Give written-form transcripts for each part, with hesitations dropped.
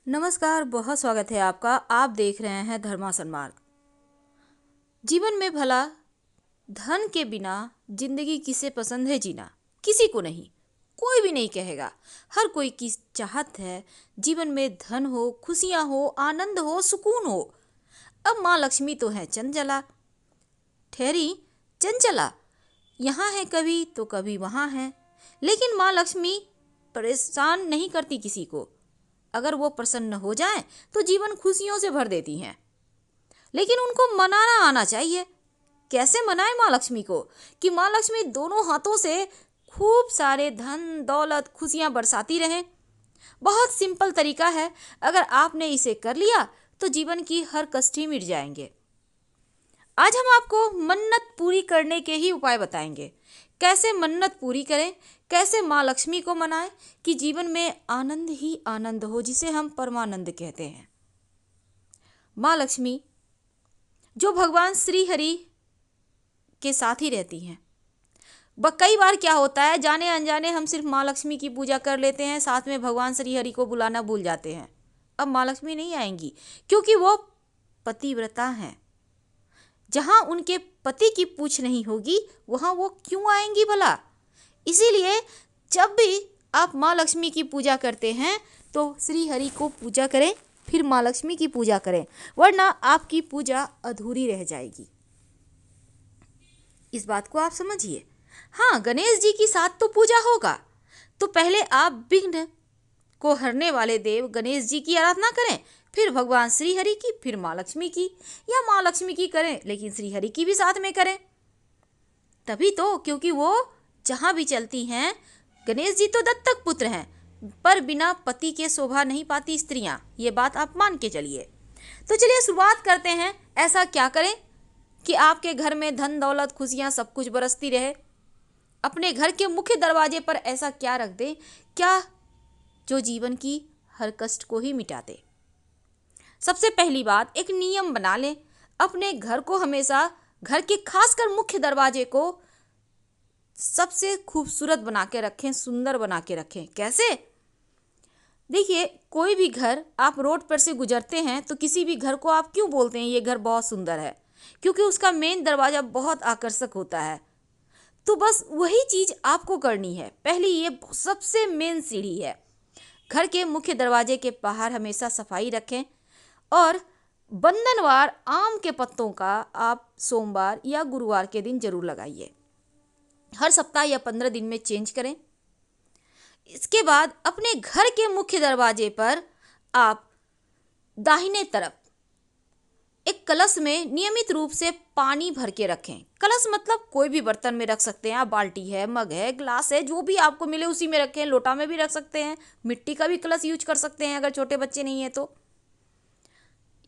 नमस्कार, बहुत स्वागत है आपका। आप देख रहे हैं धर्मासन मार्ग। जीवन में भला धन के बिना जिंदगी किसे पसंद है जीना? किसी को नहीं, कोई भी नहीं कहेगा। हर कोई की चाहत है जीवन में धन हो, खुशियां हो, आनंद हो, सुकून हो। अब माँ लक्ष्मी तो है चंचला, ठहरी चंचला, यहाँ है कभी तो कभी वहाँ है। लेकिन माँ लक्ष्मी परेशान नहीं करती किसी को। अगर वो प्रसन्न हो जाएं तो जीवन खुशियों से भर देती हैं। लेकिन उनको मनाना आना चाहिए। कैसे मनाएं माँ लक्ष्मी को कि माँ लक्ष्मी दोनों हाथों से खूब सारे धन दौलत खुशियां बरसाती रहें? बहुत सिंपल तरीका है। अगर आपने इसे कर लिया तो जीवन की हर कष्ट ही मिट जाएंगे। आज हम आपको मन्नत पूरी करने के ही उपाय बताएंगे। कैसे मन्नत पूरी करें, कैसे माँ लक्ष्मी को मनाएं कि जीवन में आनंद ही आनंद हो, जिसे हम परमानंद कहते हैं। माँ लक्ष्मी जो भगवान श्री हरि के साथ ही रहती हैं। कई बार क्या होता है, जाने अनजाने हम सिर्फ माँ लक्ष्मी की पूजा कर लेते हैं, साथ में भगवान श्री हरि को बुलाना भूल जाते हैं। अब माँ लक्ष्मी नहीं आएंगी क्योंकि वो पतिव्रता हैं। जहां उनके पति की पूछ नहीं होगी वहां वो क्यों आएंगी भला? इसीलिए जब भी आप माँ लक्ष्मी की पूजा करते हैं तो श्री हरि को पूजा करें, फिर माँ लक्ष्मी की पूजा करें, वरना आपकी पूजा अधूरी रह जाएगी। इस बात को आप समझिए। हाँ, गणेश जी की साथ तो पूजा होगा, तो पहले आप विघ्न को हरने वाले देव गणेश जी की आराधना करें, फिर भगवान श्री हरि की, फिर माँ लक्ष्मी की, या माँ लक्ष्मी की करें लेकिन श्री हरि की भी साथ में करें। तभी तो, क्योंकि वो जहां भी चलती हैं, गणेश जी तो दत्तक पुत्र हैं, पर बिना पति के शोभा नहीं पाती स्त्रियां। ये बात आप मान के चलिए। तो चलिए शुरुआत करते हैं। ऐसा क्या करें कि आपके घर में धन दौलत खुशियां सब कुछ बरसती रहे? अपने घर के मुख्य दरवाजे पर ऐसा क्या रख दें क्या जो जीवन की हर कष्ट को ही मिटा दे? सबसे पहली बात, एक नियम बना लें। अपने घर को हमेशा, घर के खासकर मुख्य दरवाजे को सबसे खूबसूरत बना के रखें, सुंदर बना के रखें। कैसे? देखिए, कोई भी घर आप रोड पर से गुजरते हैं तो किसी भी घर को आप क्यों बोलते हैं ये घर बहुत सुंदर है? क्योंकि उसका मेन दरवाजा बहुत आकर्षक होता है। तो बस वही चीज आपको करनी है। पहली ये सबसे मेन सीढ़ी है। घर के मुख्य दरवाजे के बाहर हमेशा सफाई रखें और बंधनवार आम के पत्तों का आप सोमवार या गुरुवार के दिन जरूर लगाइए। हर सप्ताह या 15 दिन में चेंज करें। इसके बाद अपने घर के मुख्य दरवाजे पर आप दाहिने तरफ एक कलश में नियमित रूप से पानी भर के रखें। कलश मतलब कोई भी बर्तन में रख सकते हैं आप, बाल्टी है, मग है, ग्लास है, जो भी आपको मिले उसी में रखें। लोटा में भी रख सकते हैं, मिट्टी का भी कलश यूज कर सकते हैं अगर छोटे बच्चे नहीं है तो।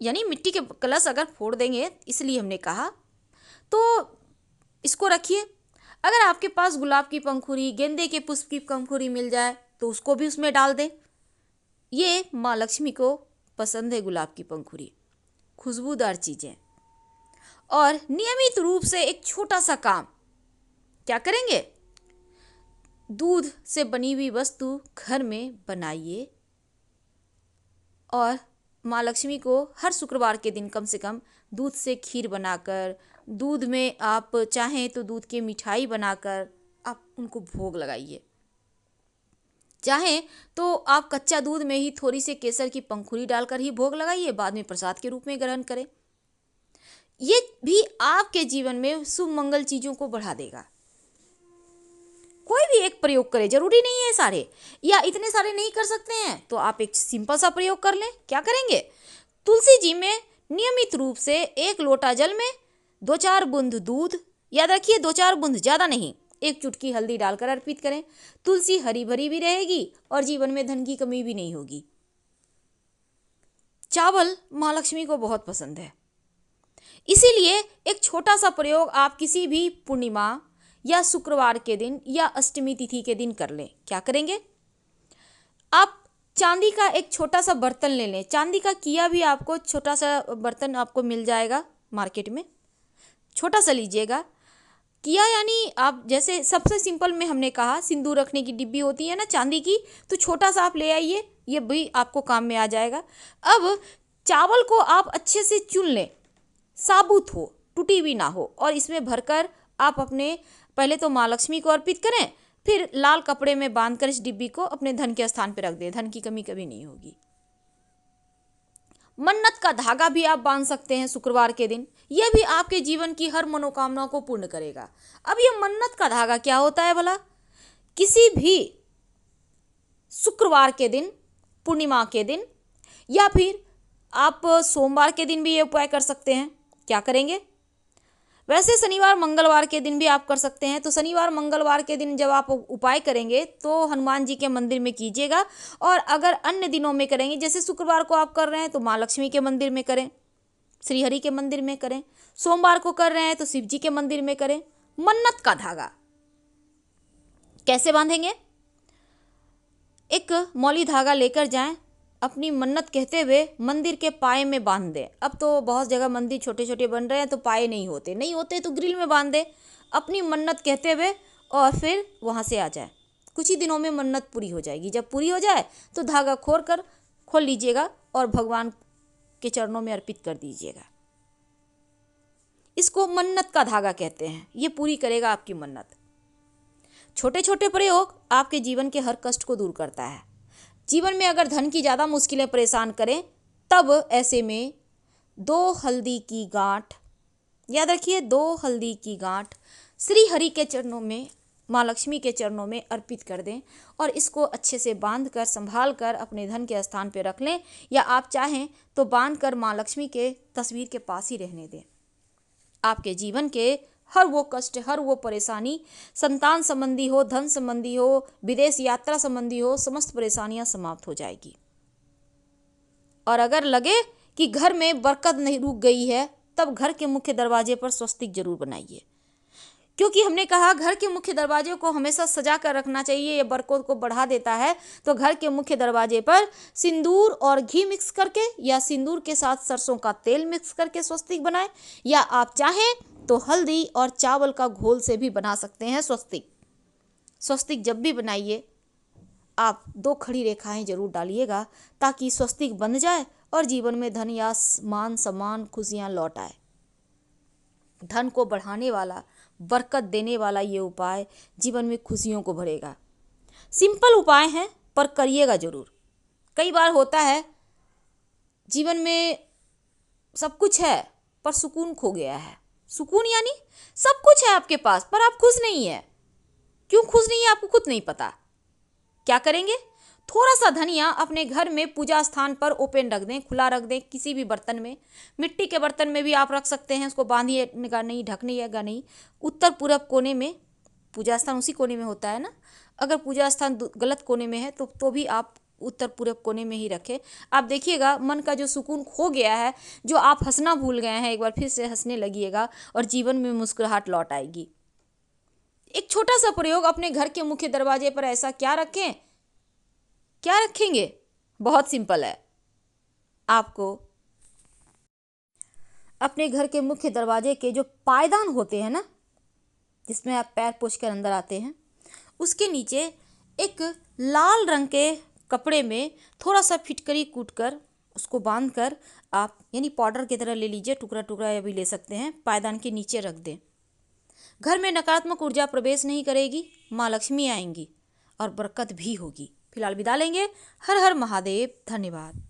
यानी मिट्टी के कलश अगर फोड़ देंगे, इसलिए हमने कहा, तो इसको रखिए। अगर आपके पास गुलाब की पंखुड़ी, गेंदे के पुष्प की पंखुड़ी मिल जाए तो उसको भी उसमें डाल दें। ये माँ लक्ष्मी को पसंद है, गुलाब की पंखुड़ी, खुशबूदार चीजें। और नियमित रूप से एक छोटा सा काम क्या करेंगे? दूध से बनी हुई वस्तु घर में बनाइए और माँ लक्ष्मी को हर शुक्रवार के दिन कम से कम दूध से खीर बनाकर, दूध में आप चाहें तो दूध की मिठाई बनाकर आप उनको भोग लगाइए। चाहें तो आप कच्चा दूध में ही थोड़ी सी केसर की पंखुड़ी डालकर ही भोग लगाइए, बाद में प्रसाद के रूप में ग्रहण करें। ये भी आपके जीवन में शुभ मंगल चीजों को बढ़ा देगा। कोई भी एक प्रयोग करें, जरूरी नहीं है सारे, या इतने सारे नहीं कर सकते हैं तो आप एक सिंपल सा प्रयोग कर लें। क्या करेंगे? तुलसी जी में नियमित रूप से 1 लोटा जल में 2-4 बूंद दूध, याद रखिए 2-4 बूंद, ज्यादा नहीं, 1 चुटकी हल्दी डालकर अर्पित करें। तुलसी हरी भरी भी रहेगी और जीवन में धन की कमी भी नहीं होगी। चावल माँ लक्ष्मी को बहुत पसंद है, इसीलिए एक छोटा सा प्रयोग आप किसी भी पूर्णिमा या शुक्रवार के दिन या अष्टमी तिथि के दिन कर लें। क्या करेंगे? आप चांदी का एक छोटा सा बर्तन ले लें। चांदी का किया भी आपको छोटा सा बर्तन आपको मिल जाएगा मार्केट में, छोटा सा लीजिएगा। किया यानी आप जैसे सबसे सिंपल में हमने कहा सिंदूर रखने की डिब्बी होती है ना चांदी की, तो छोटा सा आप ले आइए ये भी आपको काम में आ जाएगा। अब चावल को आप अच्छे से चुन लें, साबुत हो, टूटी भी ना हो, और इसमें भरकर आप अपने पहले तो माँ लक्ष्मी को अर्पित करें, फिर लाल कपड़े में बांधकर इस डिब्बी को अपने धन के स्थान पर रख दें। धन की कमी कभी नहीं होगी। मन्नत का धागा भी आप बांध सकते हैं शुक्रवार के दिन, यह भी आपके जीवन की हर मनोकामना को पूर्ण करेगा। अब ये मन्नत का धागा क्या होता है भला? किसी भी शुक्रवार के दिन, पूर्णिमा के दिन, या फिर आप सोमवार के दिन भी ये उपाय कर सकते हैं। क्या करेंगे? वैसे शनिवार मंगलवार के दिन भी आप कर सकते हैं। तो शनिवार मंगलवार के दिन जब आप उपाय करेंगे तो हनुमान जी के मंदिर में कीजिएगा, और अगर अन्य दिनों में करेंगे, जैसे शुक्रवार को आप कर रहे हैं तो माँ लक्ष्मी के मंदिर में करें, श्री हरि के मंदिर में करें। सोमवार को कर रहे हैं तो शिव जी के मंदिर में करें। मन्नत का धागा कैसे बांधेंगे? एक मौली धागा लेकर जाएं, अपनी मन्नत कहते हुए मंदिर के पाए में बांध दें। अब तो बहुत जगह मंदिर छोटे छोटे बन रहे हैं तो पाए नहीं होते तो ग्रिल में बांध दें अपनी मन्नत कहते हुए, और फिर वहाँ से आ जाए। कुछ ही दिनों में मन्नत पूरी हो जाएगी। जब पूरी हो जाए तो धागा खोल लीजिएगा और भगवान के चरणों में अर्पित कर दीजिएगा। इसको मन्नत का धागा कहते हैं। ये पूरी करेगा आपकी मन्नत। छोटे छोटे प्रयोग आपके जीवन के हर कष्ट को दूर करता है। जीवन में अगर धन की ज़्यादा मुश्किलें परेशान करें, तब ऐसे में 2 हल्दी की गांठ, याद रखिए 2 हल्दी की गांठ श्री हरि के चरणों में, माँ लक्ष्मी के चरणों में अर्पित कर दें, और इसको अच्छे से बांध कर संभाल कर अपने धन के स्थान पर रख लें, या आप चाहें तो बांध कर माँ लक्ष्मी के तस्वीर के पास ही रहने दें। आपके जीवन के हर वो कष्ट, हर वो परेशानी, संतान संबंधी हो, धन संबंधी हो, विदेश यात्रा संबंधी हो, समस्त परेशानियां समाप्त हो जाएगी। और अगर लगे कि घर में बरकत नहीं रुक गई है, तब घर के मुख्य दरवाजे पर स्वस्तिक जरूर बनाइए, क्योंकि हमने कहा घर के मुख्य दरवाजे को हमेशा सजा कर रखना चाहिए, ये बरकत को बढ़ा देता है। तो घर के मुख्य दरवाजे पर सिंदूर और घी मिक्स करके, या सिंदूर के साथ सरसों का तेल मिक्स करके स्वस्तिक बनाएं, या आप चाहें तो हल्दी और चावल का घोल से भी बना सकते हैं स्वस्तिक। स्वस्तिक जब भी बनाइए आप 2 खड़ी रेखाएं जरूर डालिएगा, ताकि स्वस्तिक बन जाए और जीवन में धन या मान सम्मान, खुशियां लौट आए। धन को बढ़ाने वाला, बरकत देने वाला ये उपाय जीवन में खुशियों को भरेगा। सिंपल उपाय हैं, पर करिएगा जरूर। कई बार होता है जीवन में सब कुछ है पर सुकून खो गया है। सुकून यानी सब कुछ है आपके पास पर आप खुश नहीं है। क्यों खुश नहीं है आपको खुद नहीं पता। क्या करेंगे? थोड़ा सा धनिया अपने घर में पूजा स्थान पर ओपन रख दें, खुला रख दें, किसी भी बर्तन में, मिट्टी के बर्तन में भी आप रख सकते हैं। उसको बांधिएगा नहीं, ढकनिएगा नहीं। उत्तर पूरब कोने में, पूजा स्थान उसी कोने में होता है ना। अगर पूजा स्थान गलत कोने में है तो भी आप उत्तर पूरब कोने में ही रखें। आप देखिएगा मन का जो सुकून खो गया है, जो आप हंसना भूल गए हैं, एक बार फिर से हंसने लगिएगा और जीवन में मुस्कुराहट लौट आएगी। एक छोटा सा प्रयोग अपने घर के मुख्य दरवाजे पर ऐसा क्या रखें, क्या रखेंगे? बहुत सिंपल है। आपको अपने घर के मुख्य दरवाजे के जो पायदान होते हैं ना, जिसमें आप पैर पोंछकर अंदर आते हैं, उसके नीचे एक लाल रंग के कपड़े में थोड़ा सा फिटकरी कूटकर उसको बांधकर आप, यानी पाउडर की तरह ले लीजिए, टुकड़ा टुकड़ा या भी ले सकते हैं, पायदान के नीचे रख दें। घर में नकारात्मक ऊर्जा प्रवेश नहीं करेगी, माँ लक्ष्मी आएंगी और बरकत भी होगी। फिलहाल विदा लेंगे। हर हर महादेव। धन्यवाद।